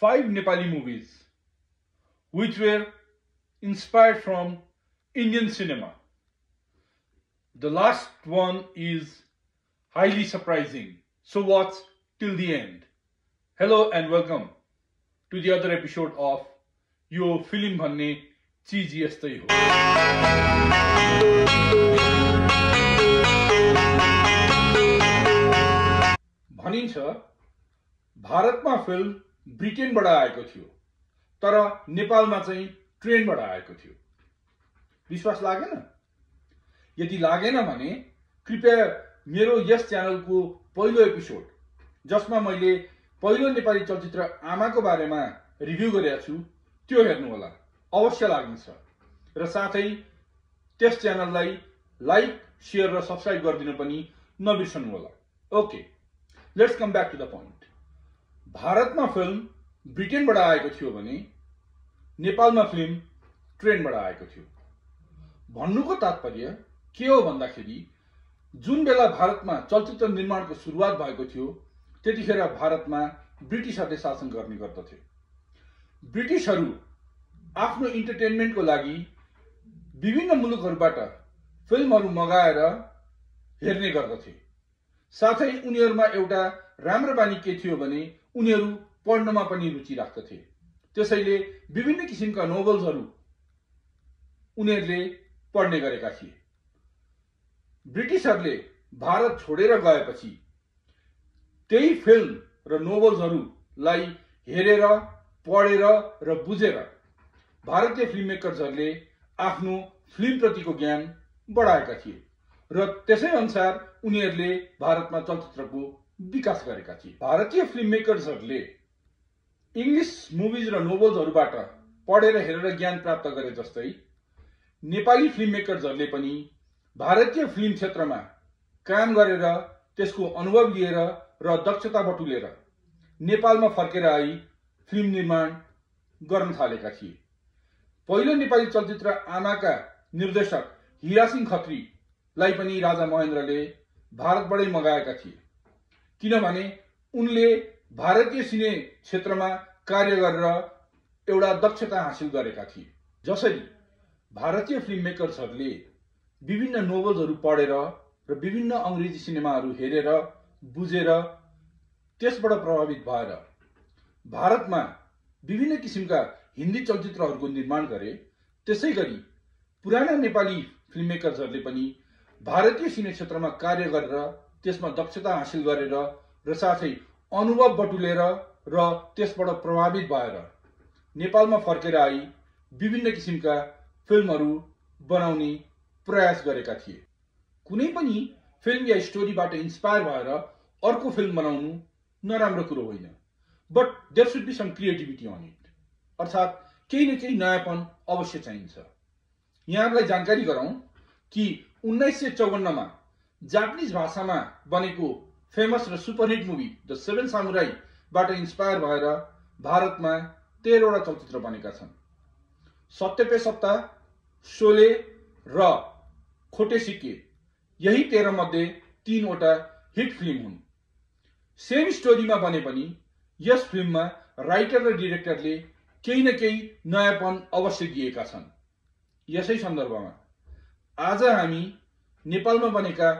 5 Nepali movies which were inspired from Indian cinema. The last one is highly surprising, so watch till the end. Hello and welcome to the other episode of Yo Film Bhanne Cheez Yastai Ho. भनिन्छ भारतमा film ब्रिटेनबाट आएको थियो, तर नेपालमा चाहिँ ट्रेनबाट आएको थियो। विश्वास लागेन? यदि लागेन भने कृपया मेरो यस च्यानलको पहिलो एपिसोड, जसमा मैले पहिलो नेपाली चलचित्र आमाको बारेमा रिभ्यू गरेको छु, त्यो हेर्नु होला। अवश्य लाग्नेछ। र साथै त्यस च्यानललाई लाइक, शेयर र सब्स्क्राइब गरिदिन पनि नबिर्सनु होला। Okay, let's come back to the point. भारतमा फिल्म ब्रिटेनबाट आएको थियो भने नेपालमा फिल्म ट्रेनबाट आएको थियो। भन्नुको तात्पर्य के हो भन्दाखेरि जुन बेला भारतमा चलचित्र निर्माणको सुरुवात भएको थियो, त्यतिखेर भारतमा ब्रिटिसहरूले शासन गर्ने गर्दथे। ब्रिटिसहरू आफ्नो इन्टरटेनमेन्टको लागि विभिन्न मुलुकहरूबाट फिल्महरू मगाएर हेर्ने गर्दथे। साथै उनीहरूमा एउटा राम्रो बानी के थियो भने उनीहरू पढ्नमा पनि रुचि राख्दथे। त्यसैले विभिन्न किसिमका नोभल्सहरू उनीहरूले पढ्ने गरेका थिए। ब्रिटिसहरूले भारत छोडेर गएपछि त्यही फिल्म र नोभल्सहरूलाई हेरेर, पढेर र बुझेर भारतीय फिल्म मेकर्सहरूले आफ्नो फिल्मप्रतिको ज्ञान बढाएका थिए र त्यसै अनुसार उनीहरूले भारतमा चलचित्रको विकास गरेका थिए। भारतीय फिल्म मेकर्सहरूले इंग्लिश मुभिज र नोभल्सहरूबाट पढेर हेरेर ज्ञान प्राप्त गरे जस्तै नेपाली फिल्म मेकर्सहरूले पनि भारतीय फिल्म क्षेत्रमा काम गरेर त्यसको अनुभव लिएर र दक्षता बटुलेर नेपालमा फर्केर आई फिल्म निर्माण गर्न थालेका थिए। पहिलो नेपाली चलचित्र आमाका निर्देशक हिरासिंह खत्रीलाई पनि राजा महेन्द्रले भारतबाटै मगाएका थिए, किनभने उनले भारतीय सिने क्षेत्रमा कार्य गरेर एउटा दक्षता हासिल गरेका थिए। जसरी भारतीय फिल्म मेकर्सहरूले विभिन्न नोभल्सहरू पढेर र विभिन्न अंग्रेजी सिनेमाहरू हेरेर, बुझेर त्यसबाट प्रभावित भएर भारतमा विभिन्न किसिमका हिन्दी चलचित्रहरूको निर्माण गरे, त्यसै गरी पुराना नेपाली फिल्म मेकर्सहरूले पनि भारतीय सिने क्षेत्रमा कार्य गरेर त्यसमा दक्षता हासिल गरेर र साथै अनुभव बटुलेर र त्यसबाट प्रभावित भएर नेपालमा फर्केर आई विभिन्न किसिमका फिल्महरू बनाउने प्रयास गरेका थिए। कुनै पनि फिल्म या स्टोरीबाट इन्स्पायर भएर अर्को फिल्म बनाउनु नराम्रो कुरो होइन, but there should be some creativity on it. अर्थात् केही न केही नयाँपन अवश्य चाहिन्छ। यहाँहरूलाई जानकारी गराउँ कि 1954 मा जापानिज भाषामा बनेको फेमस र superhit movie the seven samurai बाट इन्स्पायर भएर भारतमा 13 वटा चलचित्र बनेका छन्। सत्य पे सत्ता, शोले र खोटे सिक्के, यही 13 मध्ये 3 वटा हिट फिल्म हुन्। सेम स्टोरीमा बने पनि यस फिल्ममा राइटर र डिरेक्टरले केही न केही नयाँपन अवश्य दिएका छन्। यसै सन्दर्भमा आज हामी नेपालमा बनेका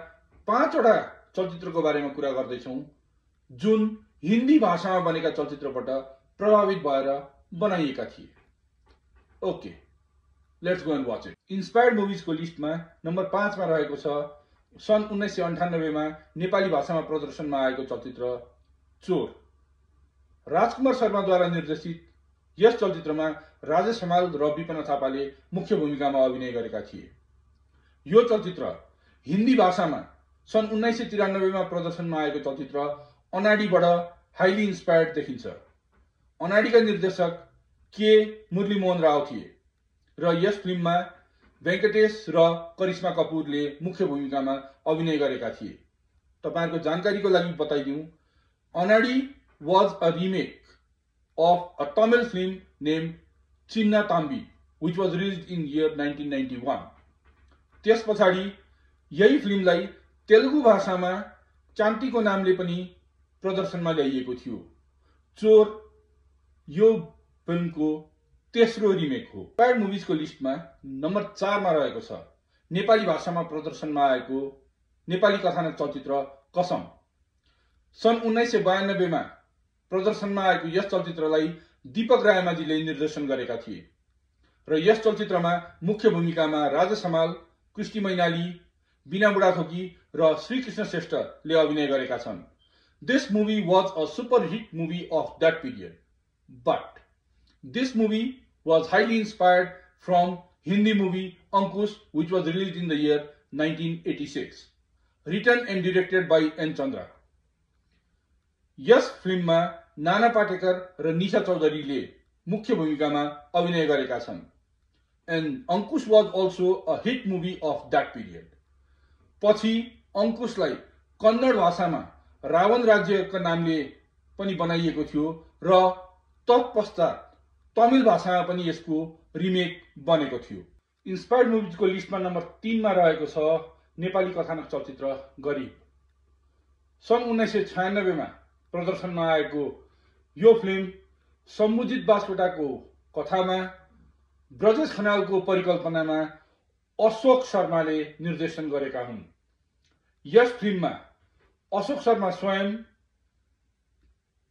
5 वटा चलचित्रको बारेमा कुरा गर्दैछौँ, जुन हिन्दी भाषामा बनेका चलचित्रबाट प्रभावित भएर बनाइएका थिए। Okay, let's go and watch it. Inspired मुभिजको लिस्टमा नम्बर 5 मा रहेको छ सन् 1998 मा नेपाली भाषामा प्रदर्शनमा आएको चलचित्र चोर। राजकुमार शर्माद्वारा निर्देशित यस चलचित्रमा राजेश हमाल र विपना थापाले मुख्य भूमिकामा अभिनय गरेका थिए। यो चलचित्र हिन्दी भाषामा सन् 1993 मा प्रदर्शनमा आएको चलचित्र अनाडीबाट हाइली इन्स्पायर्ड देखिन्छ। अनाडीका निर्देशक के मुरली मोहन राव थिए र यस फिल्ममा वेंकटेश र करिश्मा कपूरले मुख्य भूमिकामा अभिनय गरेका थिए। तपाईहरुको जानकारीको लागि बताइदिउँ, अनाडी was a remake of a Tamil film named Chinna Thambi, which was released in year 1991. त्यस पछाडि यही फिल्मलाई तेलुगु भाषामा चान्तीको नामले पनि प्रदर्शनमा ल्याइएको थियो। चोर यो फिल्मको तेस्रो रिमेक हो। इंस्पायर्ड मुभिजको लिस्टमा नम्बर 4 मा रहेको छ नेपाली भाषामा प्रदर्शनमा आएको नेपाली कथानक चलचित्र कसम। सन् 1992 मा प्रदर्शनमा आएको यस चलचित्रलाई दीपक रायमाझीले निर्देशन गरेका थिए र यस चलचित्रमा मुख्य भूमिकामा राजेश हमाल, कृष्टि मैनाली, बीना बुढाथोकी र श्रीकृष्ण श्रेष्ठले अभिनय गरेका छन्। This movie was a super hit movie of that period, but this movie was highly inspired from Hindi movie Ankush, which was released in the year 1986, written and directed by N. Chandra. यस फिल्ममा नाना पाटेकर र निशा चौधरीले मुख्य भूमिकामा अभिनय गरेका छन्। And Ankush was also a hit movie of that period. पछि अंकुशलाई कन्नड भाषामा रावण राज्यका नामले पनि बनाइएको थियो र तत्पश्चात तमिल भाषामा पनि यसको रिमेक बनेको थियो। इंस्पायर्ड मुभिजको लिस्टमा नम्बर 3 मा रहेको छ नेपाली कथानक चलचित्र गरिब। सन् 1996 मा प्रदर्शनमा आएको यो फिल्म सम्मुजित बास्कोटाको कथामा ब्रजेश खनालको परिकल्पनामा अशोक शर्माले निर्देशन गरेका हुन्। यस फिल्ममा अशोक शर्मा स्वयं,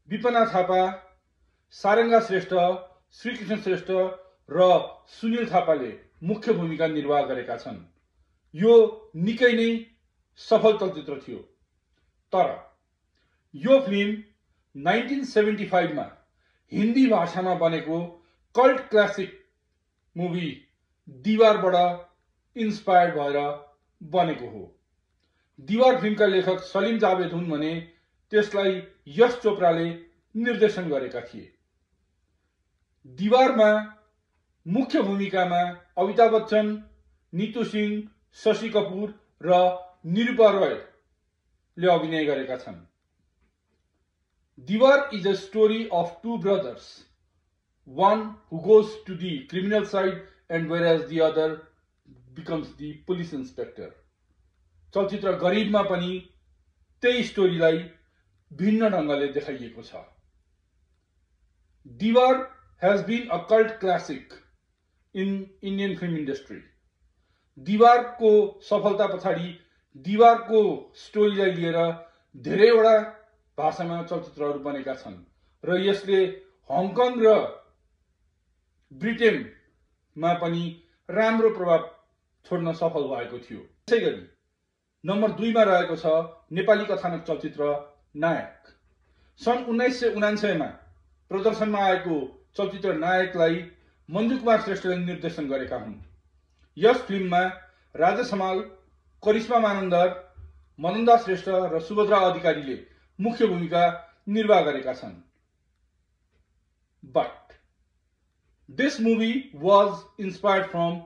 विपना थापा, सारंगा श्रेष्ठ, श्रीकृष्ण श्रेष्ठ र सुनिल थापाले मुख्य भूमिका निर्वाह गरेका छन्। यो निकै नै सफल चलचित्र थियो। तर यो फिल्म 1975 मा हिन्दी भाषामा बनेको कल्ट क्लासिक मुभी दीवारबाट इंस्पायर्ड भएर बनेको हो। दीवार फिल्मका लेखक सलीम जावेद हुन् भने त्यसलाई यश चोपड़ाले निर्देशन गरेका थिए। दीवारमा मुख्य भूमिकामा अमिताभ बच्चन, नीतू सिंह, शशि कपूर र निरूपा रोयले अभिनय गरेका छन्। दीवार is a story of two brothers, one who goes to the criminal side and whereas the other becomes the police inspector. चलचित्र गरिबमा पनि त्यही स्टोरीलाई भिन्न ढंगले देखाइएको छ। दीवार has been a cult classic in Indian film industry. दीवारको सफलता पछाडि दीवारको स्टोरीलाई लिएर धेरैवटा भाषामा चलचित्रहरू बनेका छन् र यसले हङकङ र ब्रिटेनमा पनि राम्रो प्रभाव छोड्न सफल भएको थियो। त्यसैगरी नम्बर 2 मा रहेको छ नेपाली कथानक चलचित्र नायक। सन् 1999 मा प्रदर्शनमा आएको चलचित्र नायकलाई मञ्जु कुमार श्रेष्ठले निर्देशन गरेका हुन्। यस फिल्ममा राजेश हमाल, करिश्मा मानन्दर, मनन्दा श्रेष्ठ र सुभद्रा अधिकारीले मुख्य भूमिका निर्वाह गरेका छन्। But this movie was inspired from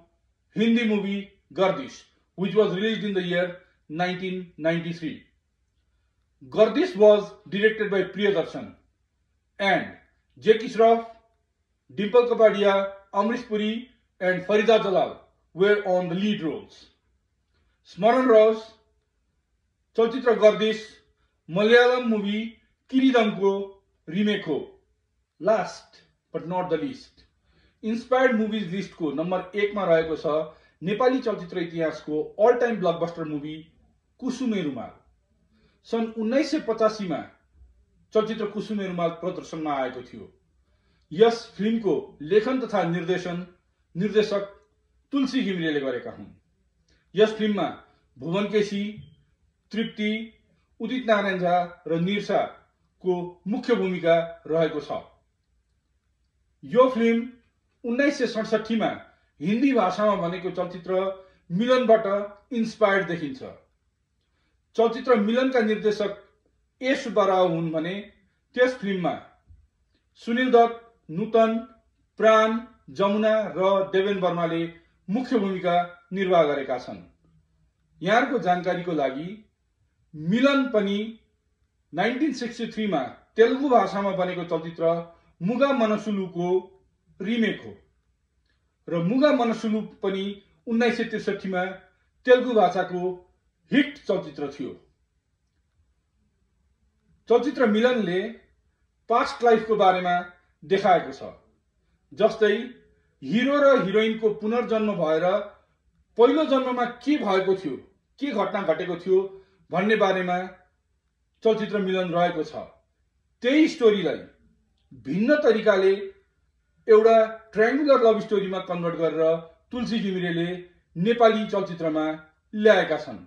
Hindi movie Gardish, which was released in the year 1993. Gardish was directed by Priyadarshan and Jackie Shroff, Dimple Kapadia, Amrish Puri and Farida Jalal were on the lead roles. Smaran Ross, चलचित्र Gardish Malayalam movie किरीदमको remake हो। Last but not the list, inspired movies लिस्टको number 1 मा रहेको छ नेपाली चलचित्र इतिहासको all time blockbuster movie Kusume Rumal. सन् 1985 मा चलचित्र कुसुमे रुमाल प्रदर्शनमा आएको थियो। यस फिल्मको लेखन तथा निर्देशक तुलसी घिमिरेले गरेका हुन्। यस फिल्ममा भुवन केसी, तृप्ति, उदित नारायण झा र निरसा को मुख्य भूमिका रहेको छ। यो फिल्म 1967 मा हिन्दी भाषामा बनेको चलचित्र मिलनबाट इन्स्पायर्ड देखिन्छ। चलचित्र मिलनका निर्देशक ए सुब्बाराव हुन् भने त्यस फिल्ममा सुनिल दत्त, नूतन, प्राण, जमुना र देवेन वर्माले मुख्य भूमिका निर्वाह गरेका छन्। यहाँको जानकारीको लागि मिलन पनि 1963 मा तेलुगु भाषामा बनेको चलचित्र मुगा मनसुलुको रिमेक हो र मुगा मनसुलु पनि 1963 मा तेलुगु भाषाको हिट चलचित्र थियो। चलचित्र मिलनले पास्ट लाइफको बारेमा देखाएको छ। जस्तै हिरो र हिरोइनको पुनर्जन्म भएर पहिलो जन्ममा के भएको थियो, के घटना घटेको थियो भन्ने बारेमा चलचित्र मिलन रहेको छ। त्यही स्टोरीलाई भिन्न तरिकाले एउटा ट्रायंगुलर लभ स्टोरीमा कन्भर्ट गरेर तुलसी घिमिरेले नेपाली चलचित्रमा ल्याएका छन्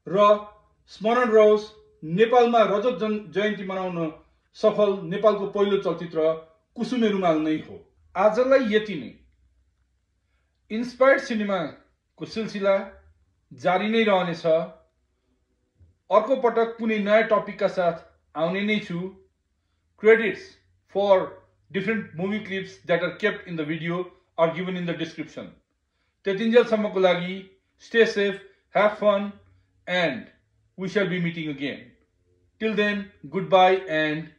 र स्मरण रहोस्, नेपालमा रजत जयन्ती मनाउन सफल नेपालको पहिलो चलचित्र कुसुमे रुमाल नै हो। आजलाई यति नै। इन्स्पायर्ड सिनेमाको सिलसिला जारी नै रहनेछ। अर्को पटक कुनै नयाँ टपिकका साथ आउने नै छु। Credits for different movie clips that are kept in the video are given in the description. त्यतिन्जेलसम्मको लागि stay safe, have fun, and we shall be meeting again. Till then, goodbye and